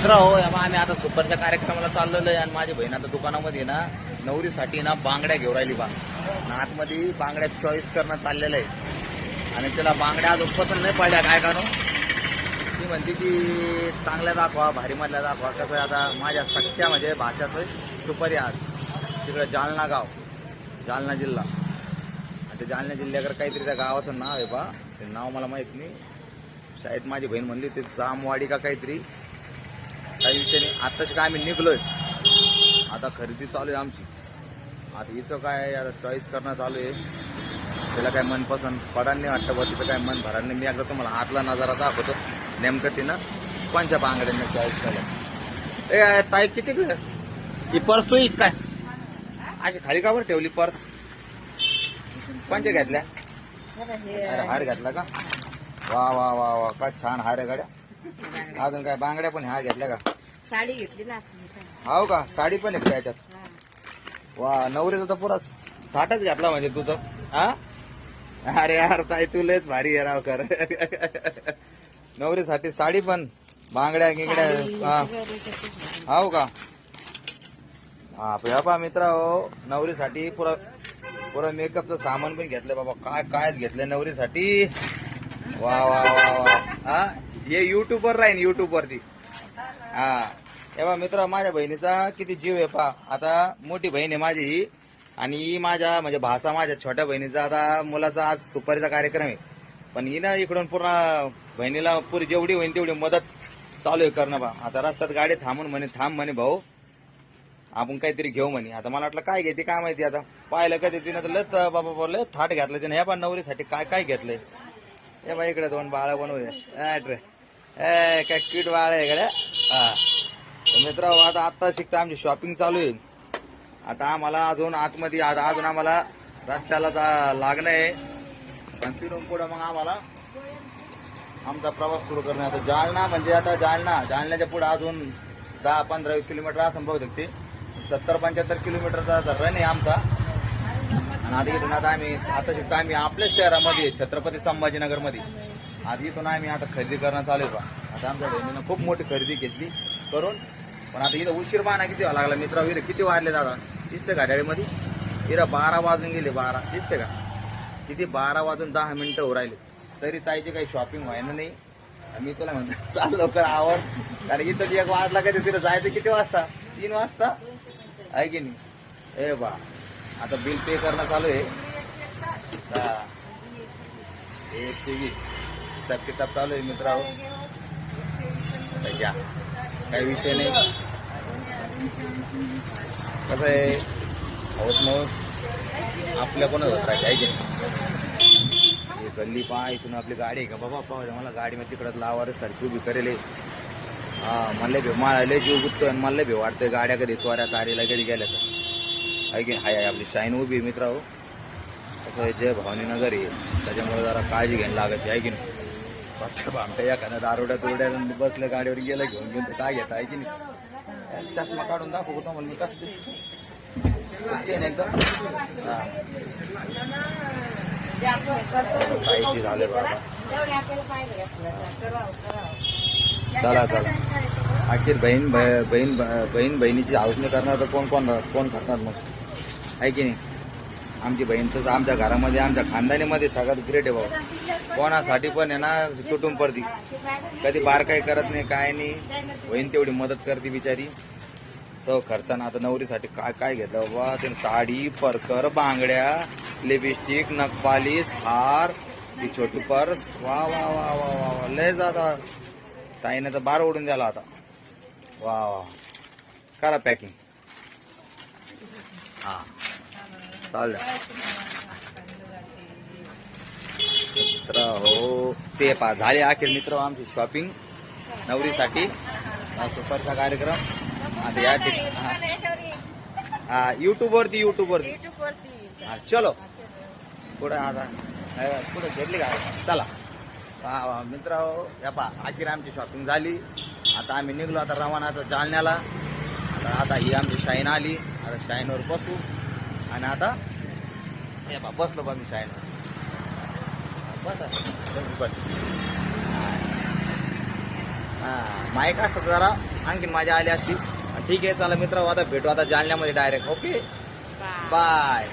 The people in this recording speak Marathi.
मित्र हो, आम्ही आता सुपरच्या कार्यक्रमाला चाललेलो आहे आणि माझी बहीण आता दुकानामध्ये ना नवरीसाठी ना बांगड्या घेऊन राहिली बा. आतमध्ये बांगड्या चॉईस करणं चाललेलं आहे आणि त्याला बांगड्या अजून पसंत नाही पडल्या. काय करू ती म्हणते की चांगल्या दाखवा, भारी मधल्या दाखवा. कसं आहे आता माझ्या सख्या म्हणजे भाषाचं सुपारी आज तिकडं जालना गाव, जालना जिल्हा. आणि ते जालना जिल्ह्याकडे काहीतरी त्या गावाचं नाव आहे बा, ते नाव मला माहीत नाही. शाळेत माझी बहीण म्हणली ते जामवाडी का काहीतरी, काही विषय नाही. आत्ताच काय आम्ही निघलोय, आता खरेदी चालू आहे आमची. आता हिचं काय आता चॉईस करणं चालू आहे. त्याला काय मनपसंत पडायला नाही वाटतं बा, तिथं काय मन भरायला नाही. मी एकदा तुम्हाला आतला नजारा दाखवतो नेमकं तिनं कोणत्या बांगड्यांना चॉईस केलं. ए ताई किती ही पर्स तू काय अशी खाली का बरं ठेवली पर्स? कोणत्या घेतल्या? अरे हार घेतला का? वा वा वा वा, काय छान हार आहे गाड्या. अजून काय बांगड्या पण ह्या घेतल्या का? साडी घेतली ना. हो का, साडी पण आहे याच्यात. वा, नवरीचा तर पुरा थाटच घातला म्हणजे तू तर. हा अरे यार ताई तू लयच भारी आहे राव कर. नवरीसाठी साडी पण, बांगड्या गिंगड्या. हो का? हा पा मित्र हो, नवरीसाठी पुरा पुरा मेकअपचं सामान पण घेतलंय बाबा. काय कायच घेतलंय नवरीसाठी. वा वा वा वा. हा हे युट्यूबवर राहीन, युट्यूब वरती. हा हे बा मित्र, माझ्या बहिणीचा किती जीव आहे पा. आता मोठी बहीण आहे माझी ही, आणि माझ्या म्हणजे भासा माझ्या छोट्या बहिणीचा आता मुलाचा आज सुपारीचा कार्यक्रम आहे. पण ही ना इकडून पूर्ण बहिणीला पुरी जेवढी होईल तेवढी मदत चालू आहे करणं बा. आता रस्त्यात गाडी थांबून म्हणे, थांब म्हणे भाऊ आपण काहीतरी घेऊ म्हणे. आता मला वाटलं काय घेते काय माहिती. आता पाहिलं कधी तिनं तर लत बाबा बोललं थाट घातलं तिने. हे पण नवरीसाठी काय काय घेतलंय. हे बा इकडे दोन बाळं बनवू काय क्यूट बाळ आहे इकडे. हा मित्र आता शिकता आमची शॉपिंग चालू आहे. आता आम्हाला अजून आतमध्ये अजून आम्हाला रस्त्याला लागणं आहे. पण तिथून पुढं मग आम्हाला आमचा प्रवास सुरू करणं. आता जालना म्हणजे आता जालन्याच्या पुढे अजून 10-15 किलोमीटर असं बहुतेक ते 70-75 किलोमीटरचा रन आहे आमचा. आणि आता इथून आता शिकतो आम्ही आपल्याच शहरामध्ये छत्रपती संभाजीनगरमध्ये. आता इथून आम्ही आता खरेदी करणं चालू आहे बा. आता आमच्या बहिणीनं खूप मोठी खरेदी घेतली करून. पण आता इथं उशीर बाणा किती व्हायला लागला मित्र. इथं किती वाजले दादा दिसते का गाडीमध्ये? इथं 12 वाजून गेले. 12 दिसते का किती? 12 वाजून 10 मिनिटं हो राहिले तरी ताईची काही शॉपिंग व्हायला नाही. मी तुला म्हणतो चाल लवकर आवड. कारण इथं 1 वाजला कधी तिथं जायचं किती वाजता? 3 वाजता आहे की नाही. ए बा आता बिल पे करणं चालू आहे. 120 हिसाब किताब चालू आहे मित्रांनो. घ्या काही विषय नाही. कसं आहे हौस मौस आपल्या कोणाच होत राहायचं आहे की नाही. गल्ली पहा इथून आपली गाडी आहे का बाबा. पाहू मला गाडी मध्ये तिकडं लावार सारखी उभी करेल. हा मला भेव मला जीव गुततोय आणि मला भेव वाटतोय गाड्या कधी त्वऱ्या तारीला कधी गेल्या तर आहे की. हाय आपली शाईन उभी आहे मित्र हो. कसं आहे जय भवानी नगर आहे त्याच्यामुळे जरा काळजी घ्यायला लागत आहे की नाही. भामट्या एखाद्या दारोड्या तुरड्या बसल्या गाडीवर गेलं घेऊन तर काय घेता आहे की नाही. चष्मा काढून दाखवतो म्हणून मी कसं एकदम काहीची झाले बाबा. चला चला अखेर बहिणीची हाऊस नाही करणार तर कोण करणार मग आहे की नाही. आमची बहीण तर आमच्या घरामध्ये आमच्या खानदानीमध्ये सगळ्यात ग्रेट आहे बाबा. कोणासाठी पण आहे ना तुटून पडती. कधी बार काही करत नाही काय नाही. बहीण तेवढी मदत करते बिचारी. सो खर्चानं आता नवरीसाठी काय काय घेतलं बाबा. ते साडी, परकर, बांगड्या, लिपस्टिक, नखपालीस, हार, ती छोटी पर्स. वा वा वा वा वा वा लय जाता. ताईने तर बार ओढून द्याला आता. वा वा करा पॅकिंग. हा चालेल मित्र हो. ते पा झाले अखेर मित्र आमची शॉपिंग नवरीसाठी सुपरचा कार्यक्रम. आता या हा युट्यूब वरती हा चलो पुढे. आता पुढे घेतली का? चला वा मित्र हो. या पा अखेर आमची शॉपिंग झाली. आता आम्ही निघलो आता रवाना आता जालन्याला. आता ही आमची शाईन आली. आता शाईनवर बसू आणि आता हे बा बसलो बा मी शाईनवर. बस हा माईक असतं जरा आणखीन माझ्या आली असती. ठीक आहे चला मित्र, आता भेटू आता जालन्यामध्ये डायरेक्ट. Okay bye.